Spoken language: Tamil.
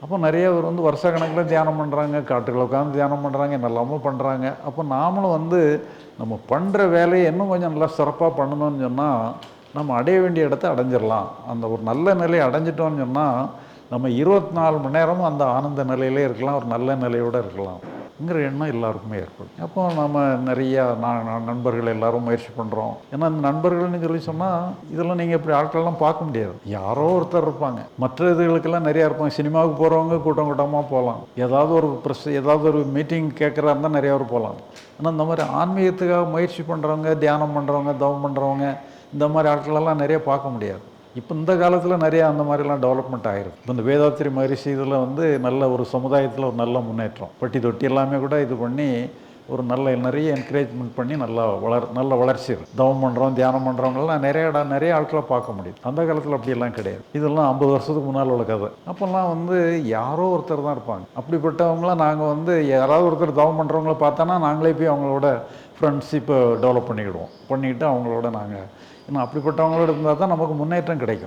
அப்போ நிறைய பேர் வந்து வருஷ கணக்கில் தியானம் பண்ணுறாங்க, காட்டுக்குள்ள உட்காந்து தியானம் பண்ணுறாங்க, என்னெல்லாமோ பண்ணுறாங்க. அப்போ நாமளும் வந்து நம்ம பண்ணுற வேலையை இன்னும் கொஞ்சம் நல்லா சிறப்பாக பண்ணணும்னு சொன்னால் நம்ம அடைய வேண்டிய இடத்த அடைஞ்சிடலாம். அந்த ஒரு நல்ல நிலையை அடைஞ்சிட்டோம்னு சொன்னால் நம்ம 24 மணி நேரமும் அந்த ஆனந்த நிலையிலே இருக்கலாம், ஒரு நல்ல நிலையோடு இருக்கலாம்ங்கிற எண்ணம் எல்லாருக்குமே ஏற்படும். அப்போ நம்ம நிறையா நண்பர்கள் எல்லாரும் முயற்சி பண்ணுறோம். ஏன்னா அந்த நண்பர்கள்னு சொல்லி சொன்னால் இதெல்லாம் நீங்கள் இப்படி ஆட்களெல்லாம் பார்க்க முடியாது. யாரோ ஒருத்தர் இருப்பாங்க. மற்ற இதுகளுக்கெல்லாம் நிறையா இருப்பாங்க. சினிமாவுக்கு போகிறவங்க கூட்டம் கூட்டமாக போகலாம். ஏதாவது ஒரு மீட்டிங் கேட்குறா இருந்தால் நிறையா பேர் போகலாம். ஆனால் இந்த மாதிரி ஆன்மீகத்துக்காக முயற்சி பண்ணுறவங்க, தியானம் பண்ணுறவங்க, தவம் பண்ணுறவங்க, இந்த மாதிரி ஆட்களெல்லாம் நிறைய பார்க்க முடியாது. இப்போ இந்த காலத்தில் நிறையா அந்த மாதிரிலாம் டெவலப்மெண்ட் ஆகிருக்கு. இப்போ இந்த வேதாத்திரி மகரிஷி இதில் வந்து நல்ல ஒரு சமுதாயத்தில் ஒரு நல்ல முன்னேற்றம். பட்டி தொட்டி எல்லாமே கூட இது பண்ணி ஒரு நிறைய என்கரேஜ்மெண்ட் பண்ணி நல்ல வளர்ச்சி இருக்குது. தவம் பண்ணுறோம், தியானம் பண்ணுறவங்கலாம் நிறைய ஆட்களை பார்க்க முடியுது. அந்த காலத்தில் அப்படியெல்லாம் கிடையாது. இதெல்லாம் 50 வருஷத்துக்கு முன்னால் உள்ள கதை. அப்போல்லாம் வந்து யாரோ ஒருத்தர் தான் இருப்பாங்க. அப்படிப்பட்டவங்களாம் நாங்கள் வந்து யாராவது ஒருத்தர் தவம் பண்ணுறவங்கள பார்த்தோன்னா நாங்களே போய் அவங்களோட ஃப்ரெண்ட்ஷிப்பை டெவலப் பண்ணிக்கிடுவோம். பண்ணிக்கிட்டு அவங்களோட நாங்கள் இன்னும் அப்படிப்பட்டவங்களோட இருந்தால் தான் நமக்கு முன்னேற்றம் கிடைக்கும்.